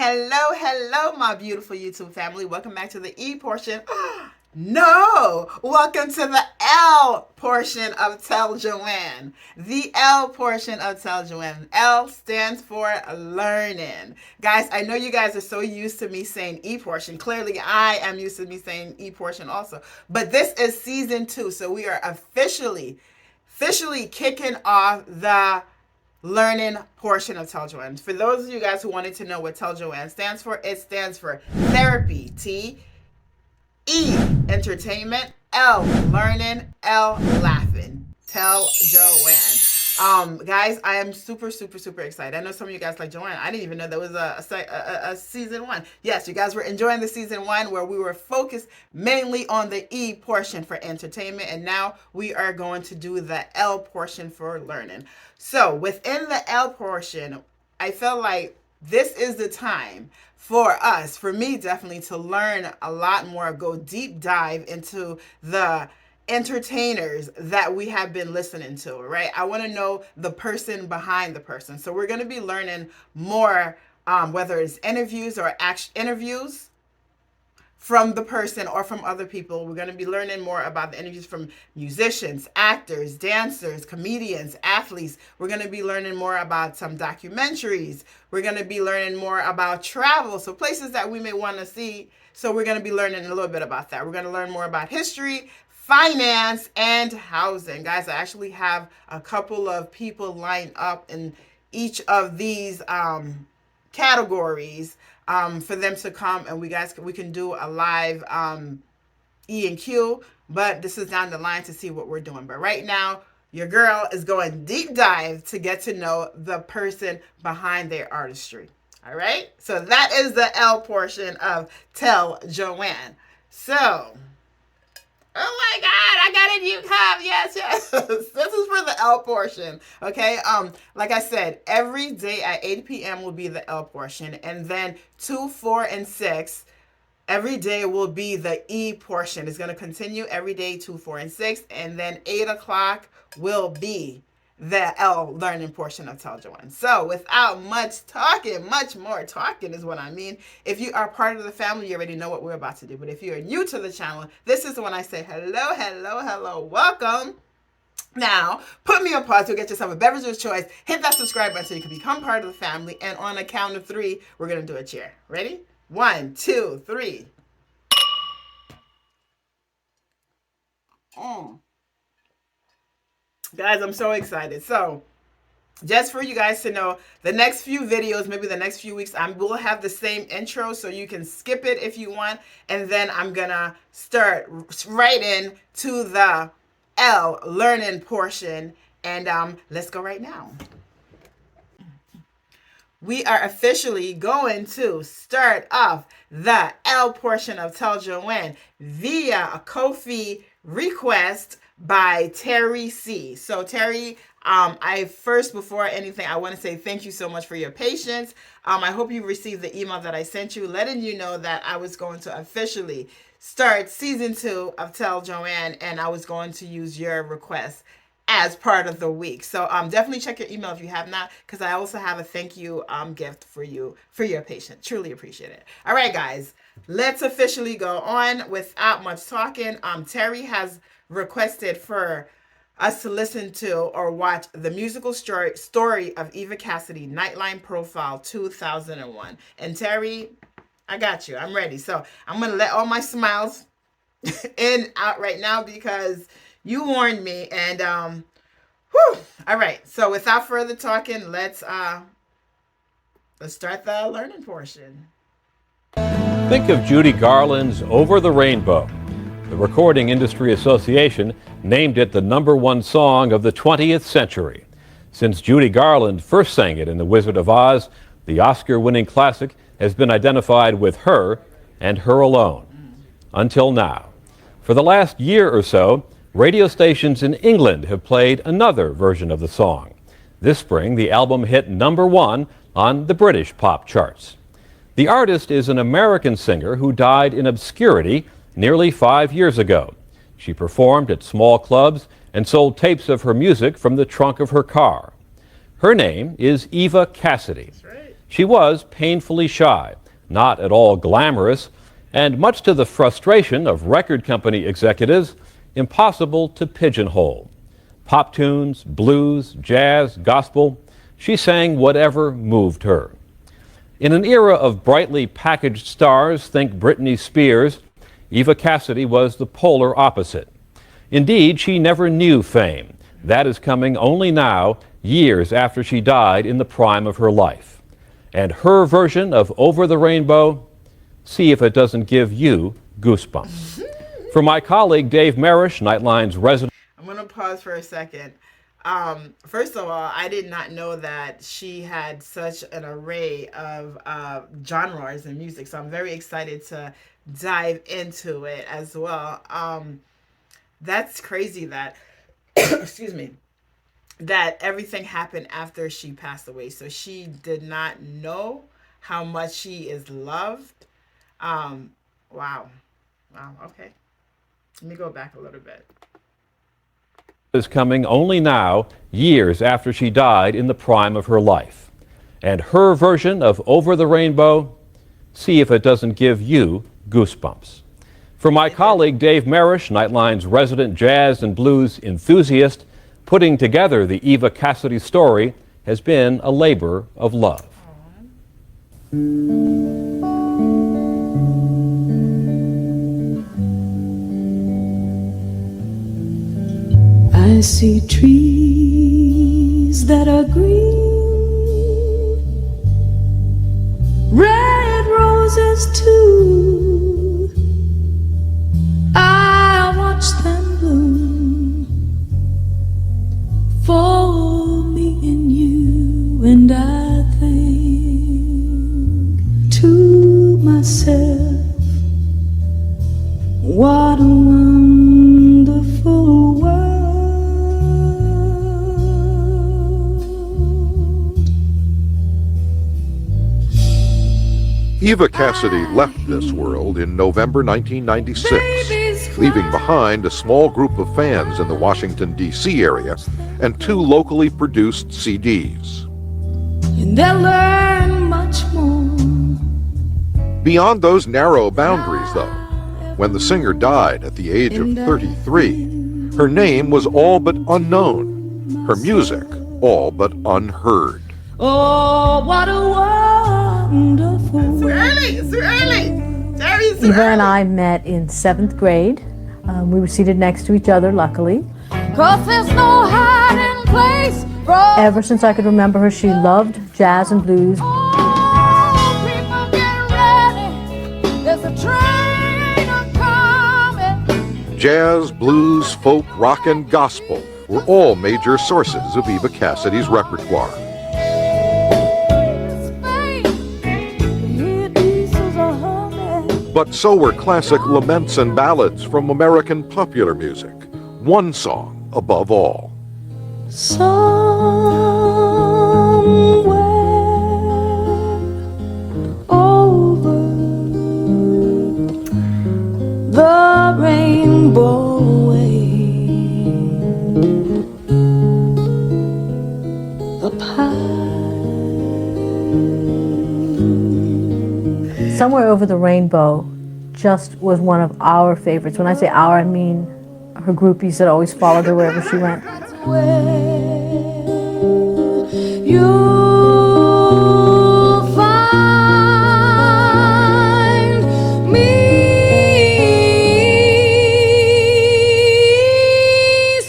Hello, hello, my beautiful YouTube family. Welcome back to the E portion. No! Welcome to the L portion of T.E.L.L. Joanne. The L portion of T.E.L.L. Joanne. L stands for learning. Guys, I know you guys are so used to me saying E portion. Clearly, I am used to me saying E portion also. But this is season 2, so we are officially kicking off the learning portion of T.E.L.L. Joanne. For those of you guys who wanted to know what T.E.L.L. Joanne stands for, it stands for therapy, T, E, entertainment, L, learning, L, laughing. T.E.L.L. Joanne. Guys, I am super excited. I know some of you guys like, Joanne, I didn't even know there was a season 1. Yes, you guys were enjoying the season 1 where we were focused mainly on the E portion for entertainment, and now we are going to do the L portion for learning. So within the L portion, I felt like this is the time for us, for me definitely, to learn a lot more, go deep dive into the entertainers that we have been listening to, right? I want to know the person behind the person. So we're going to be learning more, whether it's interviews or interviews from the person or from other people. We're going to be learning more about the interviews from musicians, actors, dancers, comedians, athletes. We're going to be learning more about some documentaries. We're going to be learning more about travel, so places that we may want to see. So we're going to be learning a little bit about that. We're going to learn more about history, finance, and housing. Guys, I actually have a couple of people lined up in each of these categories for them to come, and we can do a live E and Q, but this is down the line to see what we're doing. But right now, your girl is going deep dive to get to know the person behind their artistry. All right, so that is the L portion of T.E.L.L. Joanne. So, oh my God, I got a new cup. Yes. This is for the L portion. Okay. Like I said, every day at 8 p.m. will be the L portion. And then 2, 4, and 6, every day will be the E portion. It's going to continue every day, 2, 4, and 6. And then 8 o'clock will be the L learning portion of T.E.L.L. Joanne. So without much more talking is what I mean. If you are part of the family, you already know what we're about to do. But if you're new to the channel, this is when I say hello, welcome. Now, put me on pause to get yourself a beverage of choice. Hit that subscribe button so you can become part of the family. And on a count of 3, we're going to do a cheer. Ready? 1, 2, 3. Guys, I'm so excited. So, just for you guys to know, the next few videos, maybe the next few weeks, I will have the same intro, so you can skip it if you want. And then I'm going to start right into the L learning portion. And let's go right now. We are officially going to start off the L portion of T.E.L.L. Joanne via a Ko-fi request by Terry C. So Terry, before anything, I want to say thank you so much for your patience. I hope you received the email that I sent you letting you know that I was going to officially start season 2 of T.E.L.L. Joanne, and I was going to use your request as part of the week. So definitely check your email if you have not, because I also have a thank you gift for you for your patience. Truly appreciate it. All right, guys, let's officially go on without much talking. Terry has requested for us to listen to or watch the musical story of Eva Cassidy, Nightline Profile 2001. And Terry, I got you. I'm ready. So I'm going to let all my smiles out right now because you warned me. And all right. So without further talking, let's start the learning portion. Think of Judy Garland's Over the Rainbow. The Recording Industry Association named it the #1 song of the 20th century. Since Judy Garland first sang it in The Wizard of Oz, the Oscar-winning classic has been identified with her and her alone. Until now. For the last year or so, radio stations in England have played another version of the song. This spring, the album hit #1 on the British pop charts. The artist is an American singer who died in obscurity nearly 5 years ago. She performed at small clubs and sold tapes of her music from the trunk of her car. Her name is Eva Cassidy. She was painfully shy, not at all glamorous, and much to the frustration of record company executives, impossible to pigeonhole. Pop tunes, blues, jazz, gospel, she sang whatever moved her. In an era of brightly packaged stars, think Britney Spears, Eva Cassidy was the polar opposite. Indeed, she never knew fame. That is coming only now, years after she died in the prime of her life. And her version of Over the Rainbow, see if it doesn't give you goosebumps. For my colleague Dave Marish, Nightline's resident. I'm going to pause for a second. First of all, I did not know that she had such an array of genres in music, so I'm very excited to dive into it as well. That's crazy that, excuse me, that everything happened after she passed away. So she did not know how much she is loved. Wow. Wow. Okay. Let me go back a little bit. Is coming only now, years after she died in the prime of her life. And her version of Over the Rainbow, see if it doesn't give you goosebumps. For my colleague Dave Marish, Nightline's resident jazz and blues enthusiast, putting together the Eva Cassidy story has been a labor of love. I see trees that are green, red roses too. I watch them bloom for me and you, and I think to myself, what a wonderful world. Eva Cassidy left this world in November 1996, leaving behind a small group of fans in the Washington, D.C. area and 2 locally produced CDs. And they'll learn much more. Beyond those narrow boundaries, though, when the singer died at the age of 33, her name was all but unknown, her music all but unheard. Oh, what a wonderful It's too early. It's too early. Terry, it's too Eva early. and I met in 7th grade. We were seated next to each other, luckily. 'Cause there's no hiding place from Ever since I could remember her, she loved jazz and blues. people get ready. There's a train a-coming. Jazz, blues, folk, rock, and gospel were all major sources of Eva Cassidy's repertoire. But so were classic laments and ballads from American popular music, one song above all. Somewhere over the rainbow way, the pine. Somewhere Over the Rainbow just was one of our favorites. When I say our, I mean her groupies that always followed her wherever she went. You'll find me.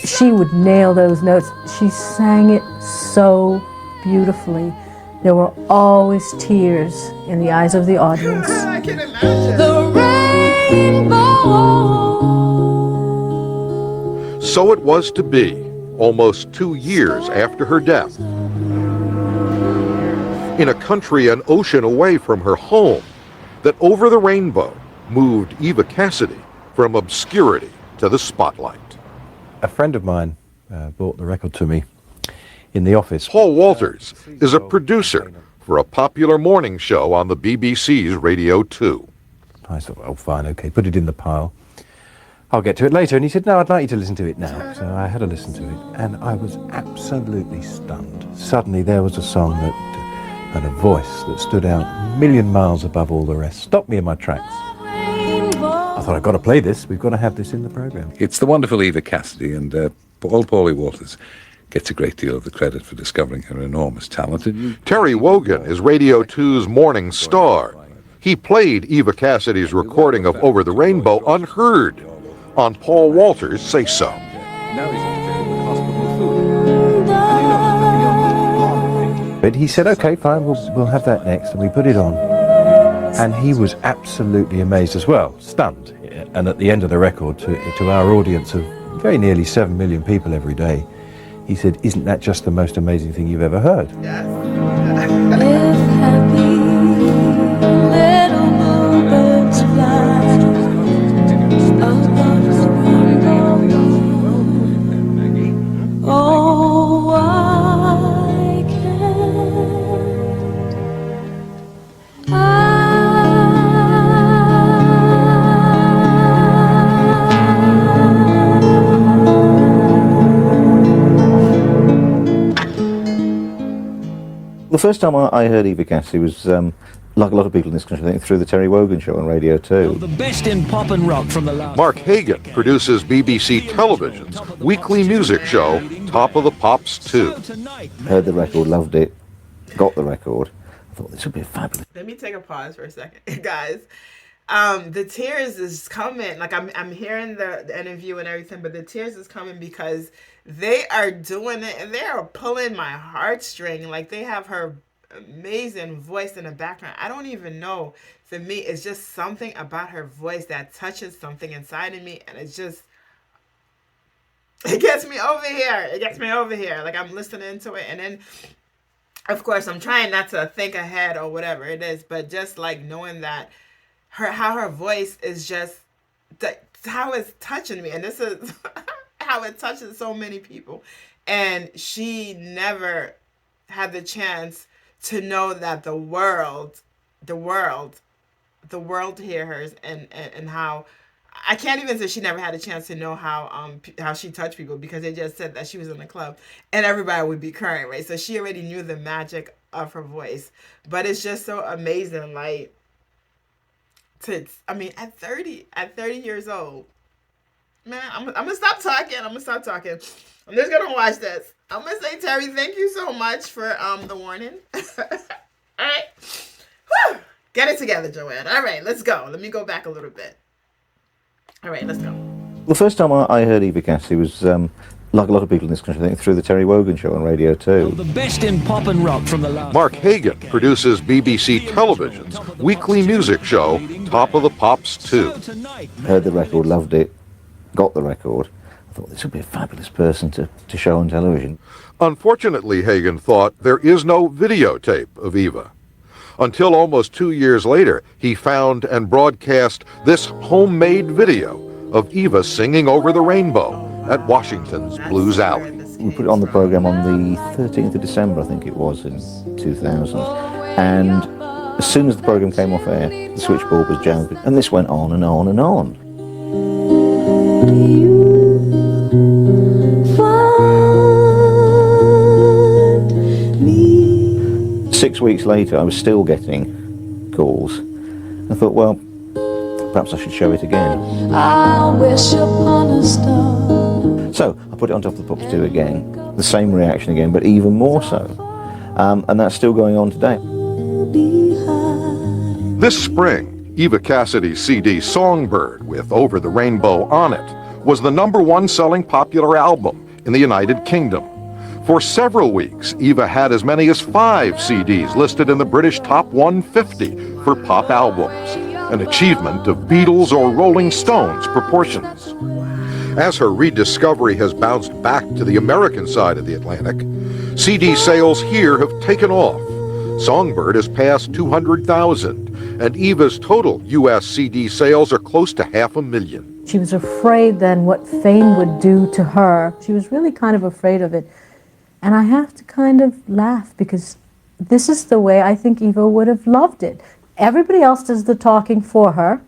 She would nail those notes. She sang it so beautifully. There were always tears in the eyes of the audience. I can imagine. The rainbow. So it was to be, almost 2 years after her death. In a country an ocean away from her home, that Over the Rainbow moved Eva Cassidy from obscurity to the spotlight. A friend of mine brought the record to me in the office. Paul Walters is a producer for a popular morning show on the BBC's Radio 2. I thought, oh, fine, okay, put it in the pile. I'll get to it later. And he said, no, I'd like you to listen to it now. So I had a listen to it, and I was absolutely stunned. Suddenly there was a song that and a voice that stood out a million miles above all the rest. Stopped me in my tracks. I thought, I've got to play this. We've got to have this in the programme. It's the wonderful Eva Cassidy, and Paulie Walters gets a great deal of the credit for discovering her enormous talent. Terry Wogan is Radio 2's morning star. He played Eva Cassidy's recording of Over the Rainbow unheard on Paul Walters' Say So. But he said, okay, fine, we'll have that next, and we put it on. And he was absolutely amazed as well, stunned. And at the end of the record, to our audience of very nearly 7 million people every day, he said, isn't that just the most amazing thing you've ever heard? Yes. If happy little bluebirds fly above the rainbow, oh, I can't. The first time I heard Eva Cassidy was, like a lot of people in this country, I think, through the Terry Wogan show on Radio 2. The best in pop and rock from the last... Mark Hagan produces BBC Television's weekly music show, Top of the Pops 2. Heard the record, loved it, got the record. I thought, this would be fabulous. Let me take a pause for a second, guys. The tears is coming. Like, I'm hearing the interview and everything, but the tears is coming because they are doing it and they are pulling my heartstring. Like, they have her amazing voice in the background. I don't even know. For me, it's just something about her voice that touches something inside of me, and it's just, it gets me over here. It gets me over here. Like, I'm listening to it, and then, of course, I'm trying not to think ahead or whatever it is, but just like knowing that how her voice is just how it's touching me, and this is how it touches so many people. And she never had the chance to know that the world hear hers, and how, I can't even say she never had a chance to know how she touched people, because they just said that she was in the club and everybody would be crying, right? So she already knew the magic of her voice. But it's just so amazing, like, at 30 years old, man, I'm gonna stop talking. I'm just gonna watch this. I'm gonna say, Terry, thank you so much for the warning. All right. Whew. Get it together, Joanne. All right, let's go. Let me go back a little bit. All right, let's go. The first time I heard Eva Cassidy was, like a lot of people in this country, I think, through the Terry Wogan show on Radio 2. The best in pop and rock from the last... Mark Hagan produces BBC Television's weekly music show, Top of the Pops 2. Heard the record, loved it, got the record. I thought, this would be a fabulous person to show on television. Unfortunately, Hagan thought, there is no videotape of Eva. Until almost 2 years later, he found and broadcast this homemade video of Eva singing Over the Rainbow at Washington's Blues Alley. We put it on the programme on the 13th of December, I think it was, in 2000. And as soon as the programme came off air, the switchboard was jammed, and this went on and on and on. 6 weeks later, I was still getting calls. I thought, well, perhaps I should show it again. I wish upon a star. So I put it on Top of the Pops 2 again, the same reaction again, but even more so. And that's still going on today. This spring, Eva Cassidy's CD Songbird with Over the Rainbow on it was the #1 selling popular album in the United Kingdom. For several weeks, Eva had as many as 5 CDs listed in the British Top 150 for pop albums, an achievement of Beatles or Rolling Stones proportions. As her rediscovery has bounced back to the American side of the Atlantic, CD sales here have taken off. Songbird has passed 200,000, and Eva's total U.S. CD sales are close to 500,000. She was afraid then what fame would do to her. She was really kind of afraid of it. And I have to kind of laugh, because this is the way I think Eva would have loved it. Everybody else does the talking for her.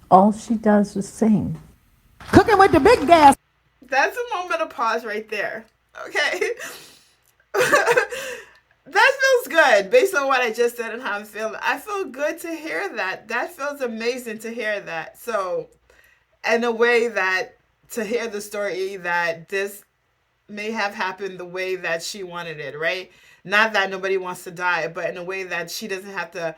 All she does is sing. Cooking with the big gas. That's a moment of pause right there. Okay. That feels good based on what I just said and how I'm feeling. I feel good to hear that. That feels amazing to hear that. So, in a way that to hear the story that this may have happened the way that she wanted it, right? Not that nobody wants to die, but in a way that she doesn't have to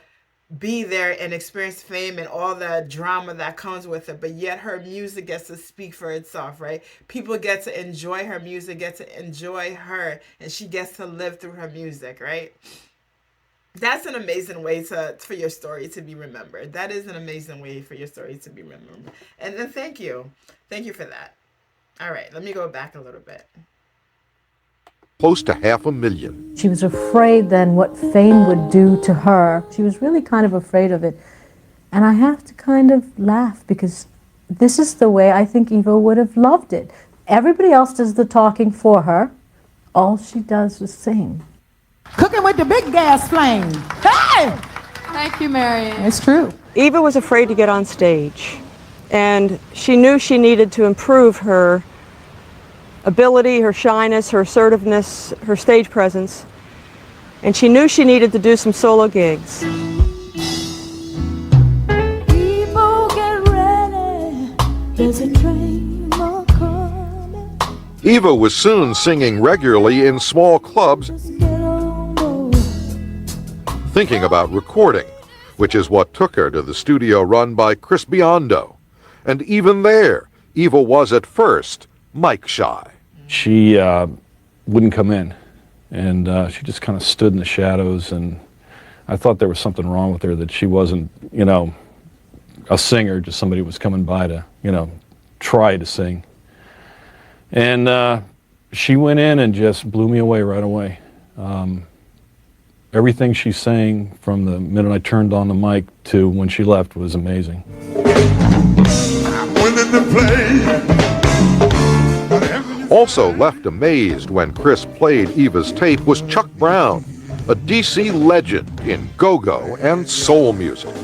be there and experience fame and all the drama that comes with it, but yet her music gets to speak for itself, right? People get to enjoy her music, get to enjoy her, and she gets to live through her music, right? That's an amazing way for your story to be remembered. That is an amazing way for your story to be remembered. And then thank you. Thank you for that. All right, let me go back a little bit. Close to 500,000. She was afraid then what fame would do to her. She was really kind of afraid of it. And I have to kind of laugh because this is the way I think Eva would have loved it. Everybody else does the talking for her. All she does is sing. Cooking with the big gas flame. Hey! Thank you, Marion. It's true. Eva was afraid to get on stage, and she knew she needed to improve her ability, her shyness, her assertiveness, her stage presence, and she knew she needed to do some solo gigs. People get ready, there's a train coming. Eva was soon singing regularly in small clubs, thinking about recording, which is what took her to the studio run by Chris Biondo. And even there, Eva was at first mic shy. She wouldn't come in, and she just kind of stood in the shadows, and I thought there was something wrong with her, that she wasn't, you know, a singer, just somebody was coming by to, you know, try to sing. And she went in and just blew me away right away. Everything she sang from the minute I turned on the mic to when she left was amazing. Also left amazed when Chris played Eva's tape was Chuck Brown, a DC legend in go-go and soul music.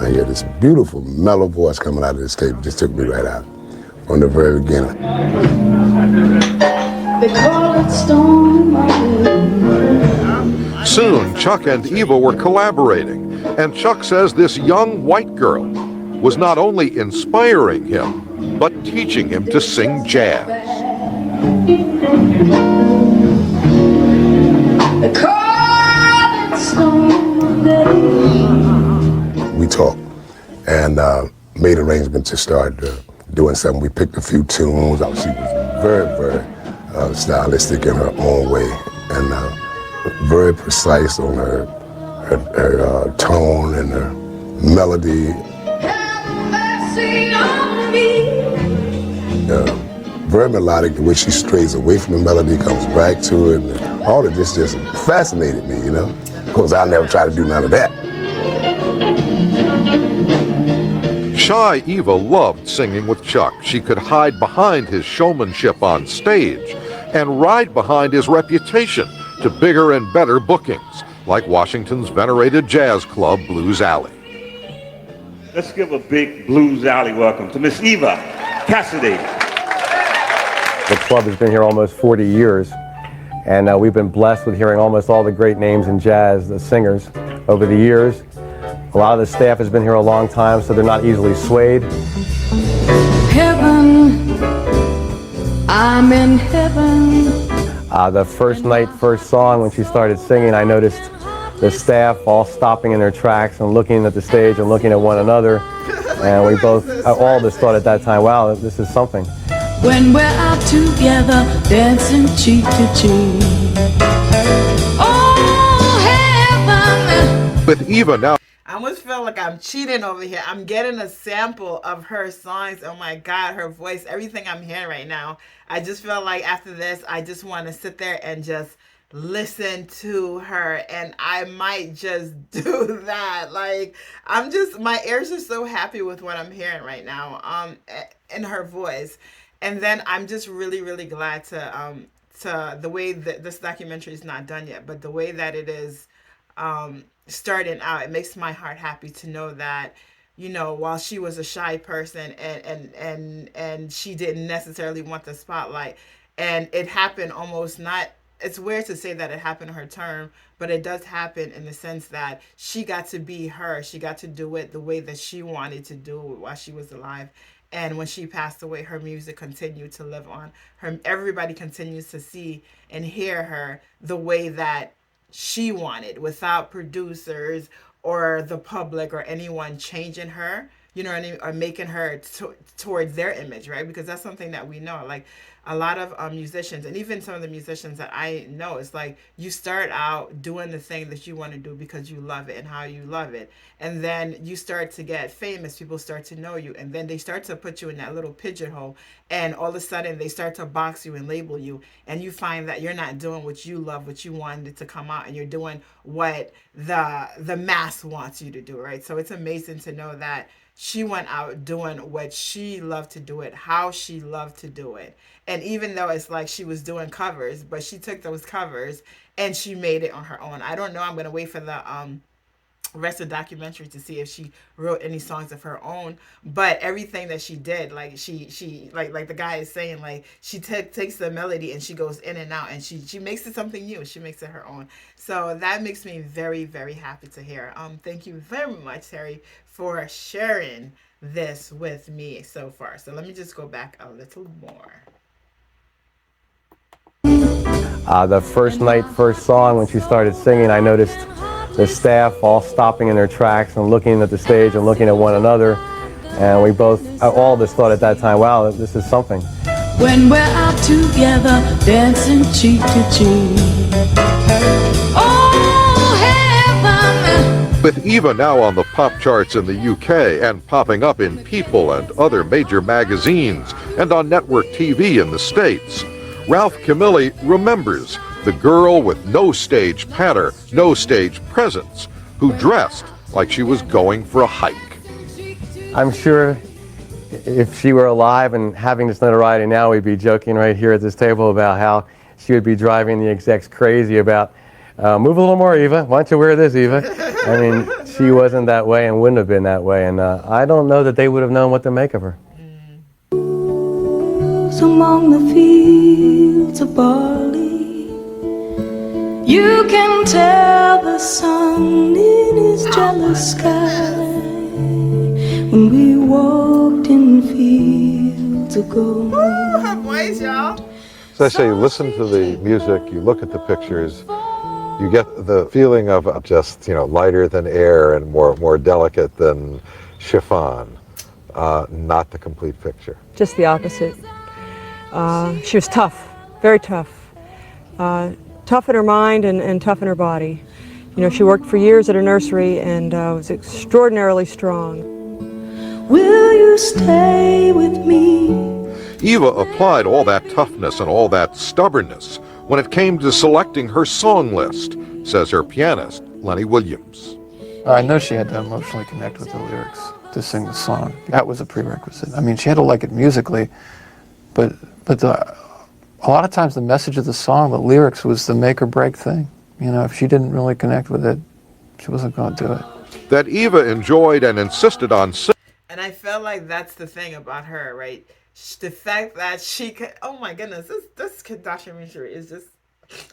I hear this beautiful, mellow voice coming out of this tape. Just took me right out from the very beginning. They call it Stone Soon, Chuck and Eva were collaborating, and Chuck says this young white girl was not only inspiring him, but teaching him to sing jazz. We talked and made arrangements to start doing something. We picked a few tunes. She was very, very stylistic in her own way, and very precise on her tone and her melody. Very melodic, the way she strays away from the melody, comes back to it. And all of this just fascinated me, you know. Of course, I never tried to do none of that. Shy Eva loved singing with Chuck. She could hide behind his showmanship on stage and ride behind his reputation to bigger and better bookings, like Washington's venerated jazz club, Blues Alley. Let's give a big Blues Alley welcome to Miss Eva Cassidy. The club has been here almost 40 years, and we've been blessed with hearing almost all the great names in jazz, the singers, over the years. A lot of the staff has been here a long time, so they're not easily swayed. Heaven, I'm in heaven. The first night, first song, when she started singing, I noticed the staff all stopping in their tracks and looking at the stage and looking at one another. And we both, all of us thought at that time, wow, this is something. When we're out together, dancing cheek to cheek. Oh, heaven. With Eva now. I almost feel like I'm cheating over here. I'm getting a sample of her songs. Oh my God, her voice, everything I'm hearing right now. I just feel like after this, I just want to sit there and just listen to her, and I might just do that. Like, my ears are so happy with what I'm hearing right now, in her voice. And then I'm just really, really glad to the way that this documentary is not done yet, but the way that it is, starting out, it makes my heart happy to know that, you know, while she was a shy person and she didn't necessarily want the spotlight, and it happened almost not it's weird to say that it happened on her term, but it does happen in the sense that she got to be her. She got to do it the way that she wanted to do it while she was alive. And when she passed away, her music continued to live on. Everybody continues to see and hear her the way that she wanted, without producers or the public or anyone changing her, you know what I mean, or making her towards their image, right? Because that's something that we know. Like a lot of musicians, and even some of the musicians that I know, it's like you start out doing the thing that you want to do because you love it and how you love it, and then you start to get famous. People start to know you, and then they start to put you in that little pigeonhole, and all of a sudden they start to box you and label you, and you find that you're not doing what you love, what you wanted to come out, and you're doing what the mass wants you to do, right? So it's amazing to know that she went out doing what she loved to do it, how she loved to do it. And even though it's like she was doing covers, but she took those covers and she made it on her own. I don't know. I'm going to wait for the rest of the documentary to see if she wrote any songs of her own, but everything that she did, like she like the guy is saying, like she takes the melody and she goes in and out, and she makes it something new. She makes it her own. So that makes me very, very happy to hear. Thank you very much, Terry, for sharing this with me so far. So let me just go back a little more. The first night, first song, when she started singing, I noticed the staff all stopping in their tracks and looking at the stage and looking at one another. And we both, all of us thought at that time, wow, this is something. When we're out together, dancing cheek to cheek. Oh, heaven. With Eva now on the pop charts in the UK and popping up in People and other major magazines and on network TV in the States, Ralph Camilli remembers the girl with no stage patter, no stage presence, who dressed like she was going for a hike. I'm sure if she were alive and having this notoriety now, we'd be joking right here at this table about how she would be driving the execs crazy about, move a little more, Eva. Why don't you wear this, Eva? I mean, she wasn't that way and wouldn't have been that way. And I don't know that they would have known what to make of her. Among the fields of barley, you can tell the sun in his jealous sky. When we walked in fields of gold. Her voice, y'all. So I say, you listen to the music, you look at the pictures, you get the feeling of just, lighter than air and more delicate than chiffon. Not the complete picture. Just the opposite. She was tough, very tough. Tough in her mind and tough in her body. She worked for years at a nursery and was extraordinarily strong. Will you stay with me? Eva applied all that toughness and all that stubbornness when it came to selecting her song list, says her pianist, Lenny Williams. I know she had to emotionally connect with the lyrics to sing the song. That was a prerequisite. I mean, she had to like it musically, but a lot of times the message of the song, the lyrics, was the make or break thing. If she didn't really connect with it, she wasn't going to do it. That Eva enjoyed and insisted on singing. And I felt like that's the thing about her, right? The fact that she could, oh my goodness, this documentary is just,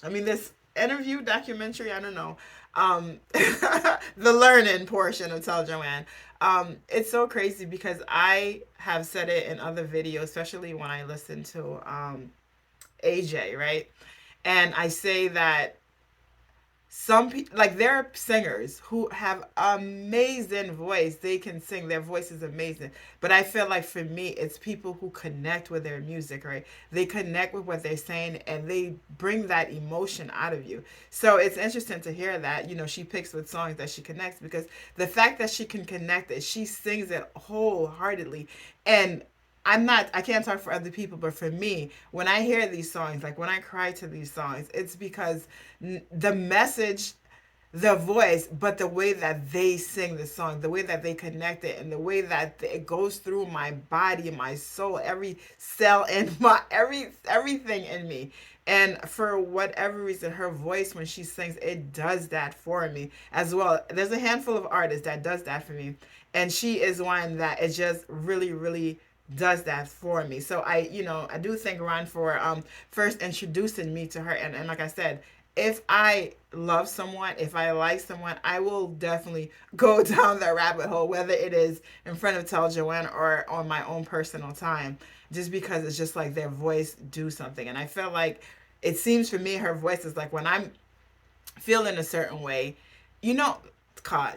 this interview documentary, I don't know, the learning portion of T.E.L.L. Joanne. It's so crazy because I have said it in other videos, especially when I listen to AJ, right? And I say that some people, like, there are singers who have amazing voice. They can sing. Their voice is amazing. But I feel like for me, it's people who connect with their music, right? They connect with what they're saying and they bring that emotion out of you. So it's interesting to hear that, she picks with songs that she connects, because the fact that she can connect it, she sings it wholeheartedly. And I can't talk for other people, but for me, when I hear these songs, like when I cry to these songs, it's because the message, the voice, but the way that they sing the song, the way that they connect it, and the way that it goes through my body, my soul, every cell in my, everything in me. And for whatever reason, her voice, when she sings, it does that for me as well. There's a handful of artists that does that for me. And she is one that it just really, really does that for me. So I do thank Ron for first introducing me to her. And like I said, if I love someone, if I like someone, I will definitely go down that rabbit hole, whether it is in front of T.E.L.L, Joanne, or on my own personal time, just because it's just like their voice do something. And I feel like it seems for me, her voice is like when I'm feeling a certain way, you know,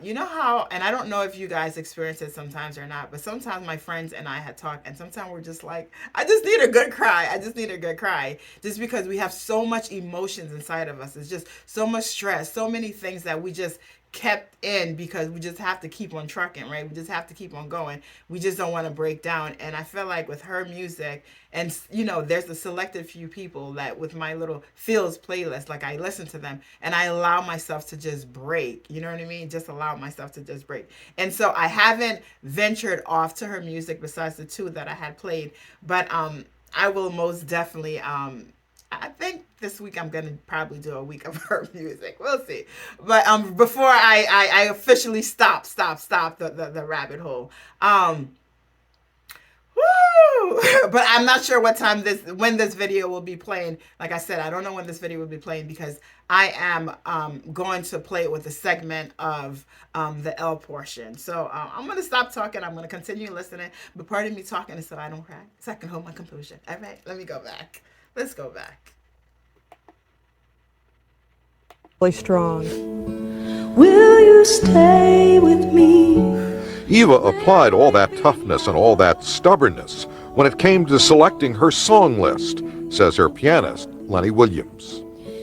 you know how, and I don't know if you guys experience it sometimes or not, but sometimes my friends and I had talked, and sometimes we're just like, I just need a good cry. I just need a good cry. Just because we have so much emotions inside of us. It's just so much stress, so many things that we just kept in because we just have to keep on trucking, right? We just have to keep on going. We just don't want to break down. And I feel like with her music, and there's a selected few people that with my little feels playlist, like I listen to them and I allow myself to just break. You know what I mean? Just allow myself to just break. And so I haven't ventured off to her music besides the two that I had played, but I will most definitely I think this week I'm gonna probably do a week of her music. We'll see. But before I officially stop the rabbit hole. Woo! But I'm not sure what time when this video will be playing. Like I said, I don't know when this video will be playing because I am going to play it with a segment of the L portion. So I'm gonna stop talking. I'm gonna continue listening. But part of me talking is so I don't cry, so I can hold my composure. All right, let me go back. Let's go back. Really strong. Will you stay with me? Eva applied all that toughness and all that stubbornness when it came to selecting her song list, says her pianist, Lenny Williams.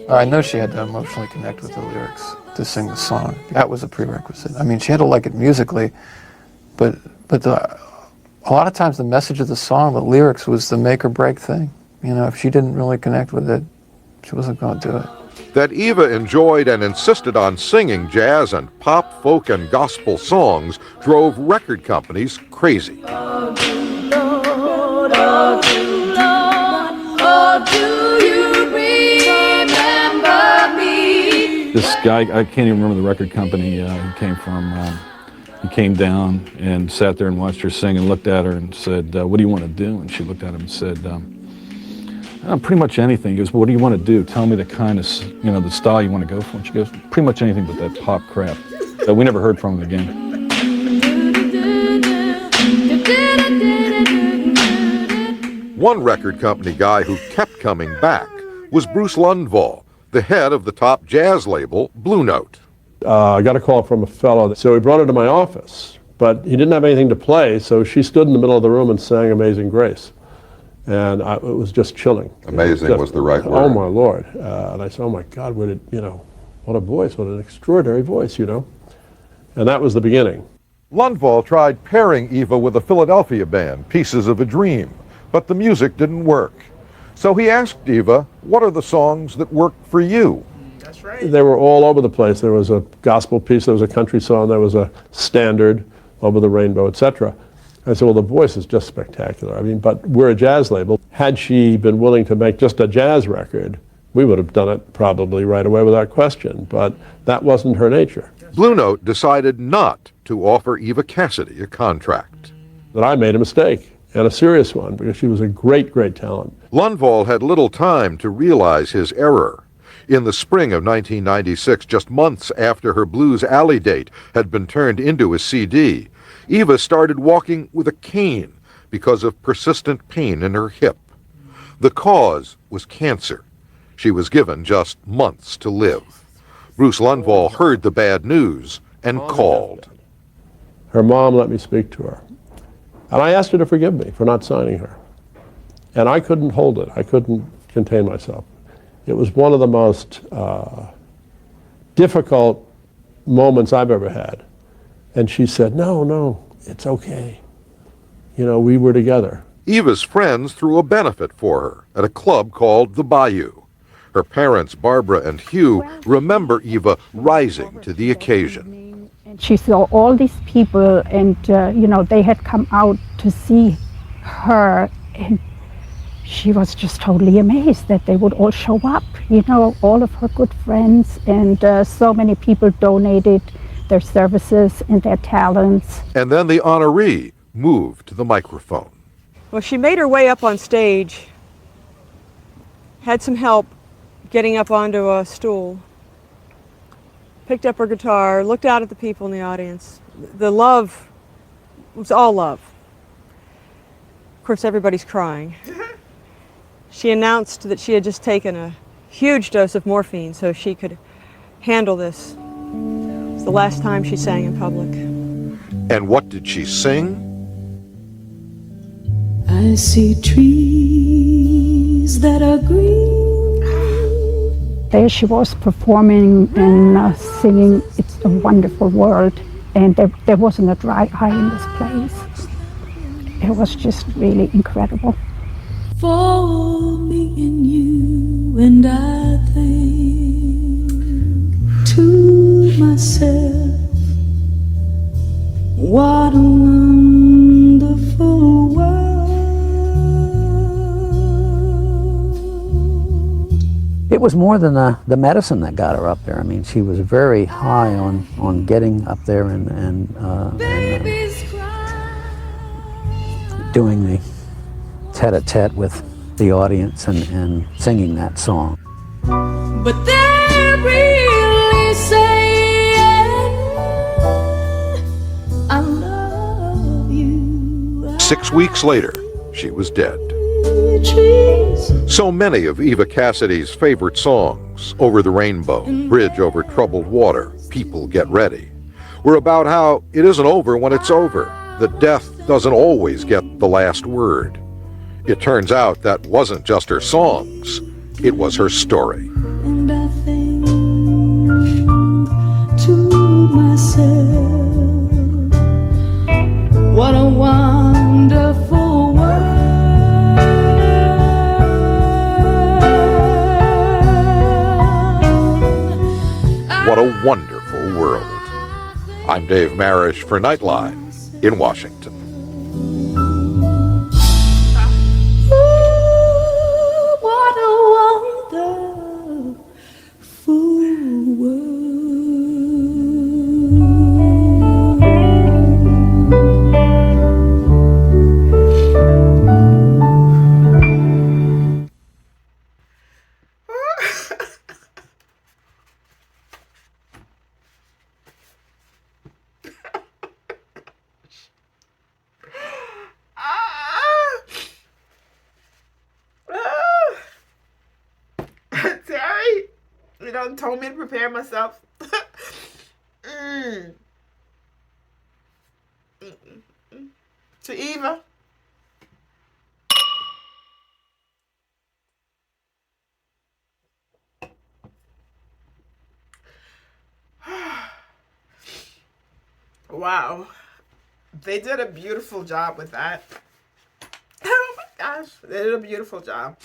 I know she had to emotionally connect with the lyrics to sing the song. That was a prerequisite. I mean, she had to like it musically, but a lot of times the message of the song, the lyrics, was the make or break thing. If she didn't really connect with it, she wasn't going to do it. That Eva enjoyed and insisted on singing jazz and pop, folk, and gospel songs drove record companies crazy. Oh, Lord, oh, do you remember me? This guy, I can't even remember the record company he came from. He came down and sat there and watched her sing and looked at her and said, what do you want to do? And she looked at him and said, pretty much anything. He goes, well, what do you want to do? Tell me the kind of, the style you want to go for. And she goes, pretty much anything but that pop crap. So we never heard from him again. One record company guy who kept coming back was Bruce Lundvall, the head of the top jazz label, Blue Note. I got a call from a fellow, so he brought her to my office, but he didn't have anything to play, so she stood in the middle of the room and sang Amazing Grace. And it was just chilling. Amazing was the right word. Oh my Lord. And I said, oh my God, what a voice, what an extraordinary voice, And that was the beginning. Lundvall tried pairing Eva with a Philadelphia band, Pieces of a Dream, but the music didn't work. So he asked Eva, what are the songs that work for you? That's right. They were all over the place. There was a gospel piece, there was a country song, there was a standard, Over the Rainbow, etc. I said, well, the voice is just spectacular. But we're a jazz label. Had she been willing to make just a jazz record, we would have done it probably right away without question. But that wasn't her nature. Blue Note decided not to offer Eva Cassidy a contract. That I made a mistake, and a serious one, because she was a great, great talent. Lundvall had little time to realize his error. In the spring of 1996, just months after her Blues Alley date had been turned into a CD, Eva started walking with a cane because of persistent pain in her hip. The cause was cancer. She was given just months to live. Bruce Lundvall heard the bad news and called. Her mom let me speak to her. And I asked her to forgive me for not signing her. And I couldn't hold it. I couldn't contain myself. It was one of the most difficult moments I've ever had. And she said, no, it's okay. We were together. Eva's friends threw a benefit for her at a club called the Bayou. Her parents, Barbara and Hugh, remember Eva rising to the occasion. She saw all these people and, they had come out to see her, and she was just totally amazed that they would all show up, all of her good friends, and so many people donated their services and their talents. And then the honoree moved to the microphone. Well, she made her way up on stage, had some help getting up onto a stool, picked up her guitar, looked out at the people in the audience. The love was all love. Of course, everybody's crying. She announced that she had just taken a huge dose of morphine so she could handle this. It was the last time she sang in public. And what did she sing? I see trees that are green. There she was performing and singing It's a Wonderful World, and there wasn't a dry eye in this place. It was just really incredible. For me and you, and I think to myself, what a wonderful world. It was more than the medicine that got her up there. I mean, she was very high on getting up there and doing the tete-a-tete with the audience and singing that song. But they're really saying, I love you. 6 weeks later, she was dead. So many of Eva Cassidy's favorite songs, Over the Rainbow, Bridge Over Troubled Water, People Get Ready, were about how it isn't over when it's over, that death doesn't always get the last word. It turns out that wasn't just her songs, it was her story. And I think to myself, what a wonderful world. What a wonderful world. I'm Dave Marish for Nightline in Washington. What a wonderful world. Terry, you don't told me to prepare myself. To Eva. Wow. They did a beautiful job with that. Oh my gosh. They did a beautiful job.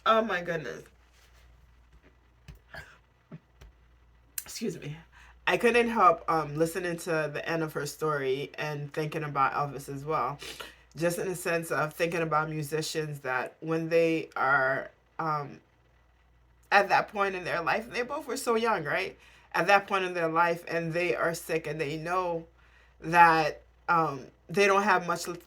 Oh my goodness. Excuse me. I couldn't help listening to the end of her story and thinking about Elvis as well. Just in the sense of thinking about musicians that when they are at that point in their life, they both were so young, right? At that point in their life, and they are sick and they know that they don't have much to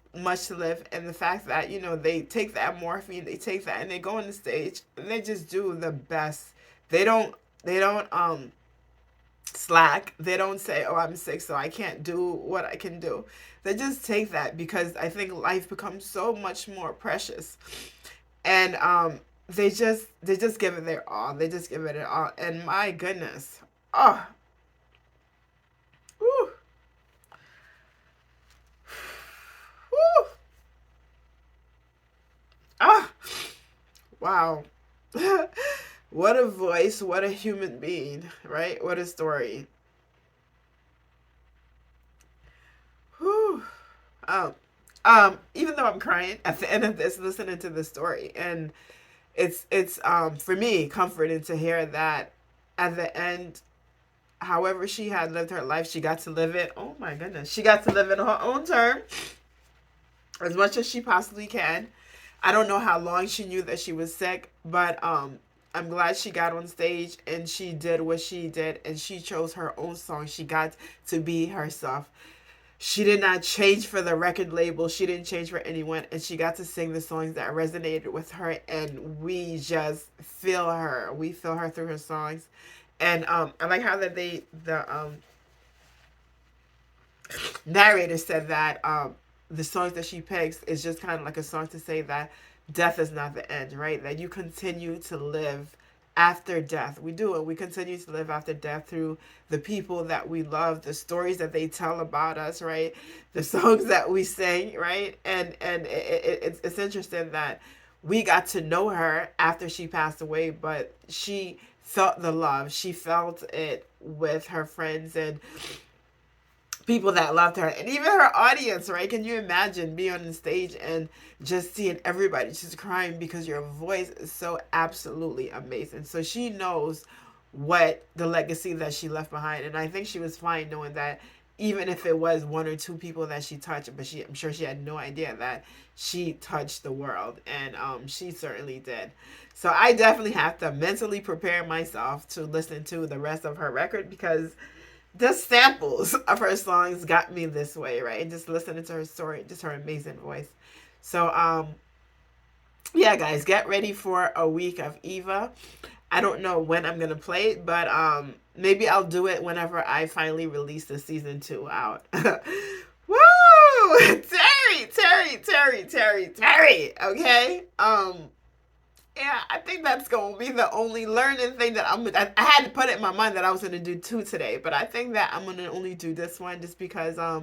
live, and the fact that, you know, they take that morphine, they take that and they go on the stage and they just do the best. They don't slack. They don't say, oh, I'm sick so I can't do what I can do. They just take that because I think life becomes so much more precious, and they just give it their all. They just give it all. And my goodness, oh, whew. Whew. Ah, wow. What a voice, what a human being, right? What a story. Whew. Even though I'm crying at the end of this, listening to the story, and it's for me comforting to hear that at the end, however she had lived her life, she got to live it. Oh my goodness, she got to live it on her own term, as much as she possibly can. I don't know how long she knew that she was sick, but I'm glad she got on stage and she did what she did, and she chose her own song. She got to be herself. she did not change for the record label. She didn't change for anyone. And she got to sing the songs that resonated with her. And we just feel her. We feel her through her songs. And I like how that the narrator said that the songs that she picks is just kind of like a song to say that death is not the end, right? That you continue to live after death. We do it. We continue to live after death through the people that we love, the stories that they tell about us, right? The songs that we sing, right? And it's interesting that we got to know her after she passed away, but she felt the love. She felt it with her friends and people that loved her, and even her audience, right? Can you imagine being on the stage and just seeing everybody just crying because your voice is so absolutely amazing? So she knows what the legacy that she left behind, and I think she was fine knowing that even if it was one or two people that she touched, but I'm sure she had no idea that she touched the world, and she certainly did. So I definitely have to mentally prepare myself to listen to the rest of her record, because the samples of her songs got me this way, right? And just listening to her story, just her amazing voice. So, yeah, guys, get ready for a week of Eva. I don't know when I'm gonna play it, but maybe I'll do it whenever I finally release the season 2 out. Woo! Terry. Okay. Yeah, I think that's going to be the only learning thing that I had to put it in my mind that I was going to do 2 today, but I think that I'm going to only do this one just because, yeah,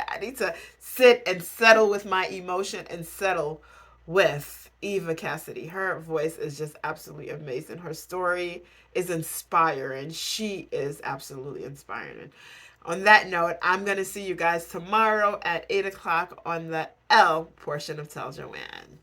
I need to sit and settle with my emotion and settle with Eva Cassidy. Her voice is just absolutely amazing. Her story is inspiring. She is absolutely inspiring. On that note, I'm going to see you guys tomorrow at 8 o'clock on the L portion of Tell Joanne.